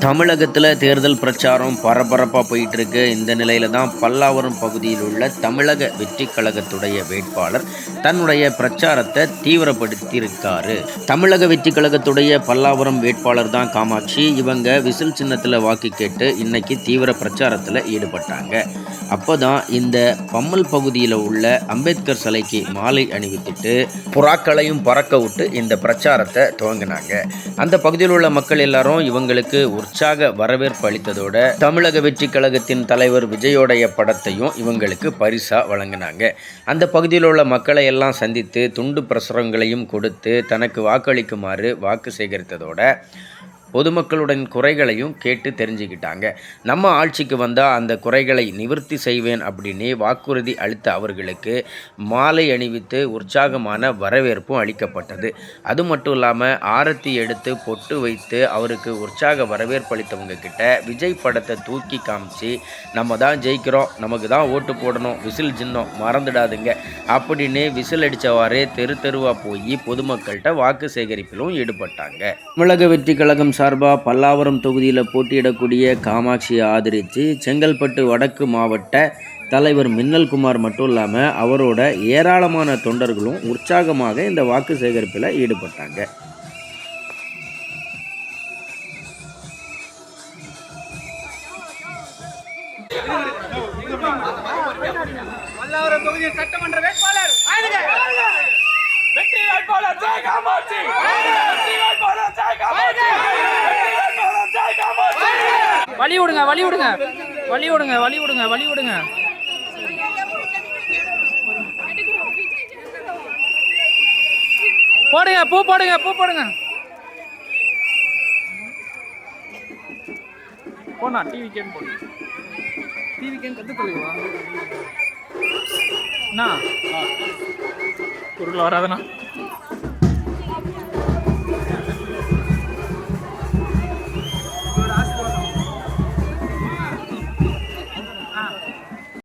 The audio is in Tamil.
தமிழகத்தில் தேர்தல் பிரச்சாரம் பரபரப்பாக போயிட்டு இருக்கு. இந்த நிலையில தான் பல்லாவரம் பகுதியில் உள்ள தமிழக வெற்றி கழகத்துடைய வேட்பாளர் தன்னுடைய பிரச்சாரத்தை தீவிரப்படுத்தி இருக்காரு. தமிழக வெற்றி கழகத்துடைய பல்லாவரம் வேட்பாளர் தான் காமாட்சி. இவங்க விசில் சின்னத்தில் வாக்கு கேட்டு இன்னைக்கு தீவிர பிரச்சாரத்தில் ஈடுபட்டாங்க. அப்போதான் இந்த பம்மல் பகுதியில் உள்ள அம்பேத்கர் சிலைக்கு மாலை அணிவித்துட்டு புறாக்களையும் பறக்க விட்டு இந்த பிரச்சாரத்தை துவங்கினாங்க. அந்த பகுதியில் உள்ள மக்கள் எல்லாரும் இவங்களுக்கு உற்சாக வரவேற்பு அளித்ததோட தமிழக வெற்றி கழகத்தின் தலைவர் விஜயோடைய படத்தையும் இவங்களுக்கு பரிசா வழங்கினாங்க. அந்த பகுதியில் உள்ள மக்களை எல்லாம் சந்தித்து துண்டு பிரசுரங்களையும் கொடுத்து தனக்கு வாக்களிக்குமாறு வாக்கு சேகரித்ததோட பொதுமக்களுடன் குறைகளையும் கேட்டு தெரிஞ்சுக்கிட்டாங்க. நம்ம ஆட்சிக்கு வந்தால் அந்த குறைகளை நிவர்த்தி செய்வேன் அப்படின்னு வாக்குறுதி அளித்த அவர்களுக்கு மாலை அணிவித்து உற்சாகமான வரவேற்பும் அளிக்கப்பட்டது. அது மட்டும் இல்லாமல் ஆரத்தி எடுத்து பொட்டு வைத்து அவருக்கு உற்சாக வரவேற்பு அளித்தவங்க கிட்ட விஜய் படத்தை தூக்கி காமிச்சு நம்ம தான் ஜெயிக்கிறோம், நமக்கு தான் ஓட்டு போடணும், விசில் சின்னம் மறந்துடாதுங்க அப்படின்னு விசில் அடித்தவாறே தெரு தெருவாக போய் பொதுமக்கள்கிட்ட வாக்கு சேகரிப்பிலும் ஈடுபட்டாங்க. தமிழக வெற்றி கழகம் சார்பாக பல்லாவரம் தொகுதியில் போட்டியிடக்கூடிய காமாட்சியை ஆதரித்து செங்கல்பட்டு வடக்கு மாவட்ட தலைவர் மின்னல்குமார் மட்டும் இல்லாமல் அவரோட ஏராளமான தொண்டர்களும் உற்சாகமாக இந்த வாக்கு சேகரிப்பில் ஈடுபட்டாங்க. பல்லாவரம் தொகுதி சட்டமன்ற வேட்பாளர் வெற்றி வேட்பாளர் ஜெய் காமாட்சி, வெற்றி வேட்பாளர் ஜெய் காமாட்சி, வெற்றி வேட்பாளர் ஜெய் காமாட்சி. வழி விடுங்க, வழி விடுங்க, வழி விடுங்க, வழி விடுங்க, வழி விடுங்க. போடுங்க, பூ போடுங்க, பூ போடுங்க. போனா டிவி கேம் போடு, டிவி கேம் கத்து சொல்லுவா என்ன பொருள் வராதுண்ணா.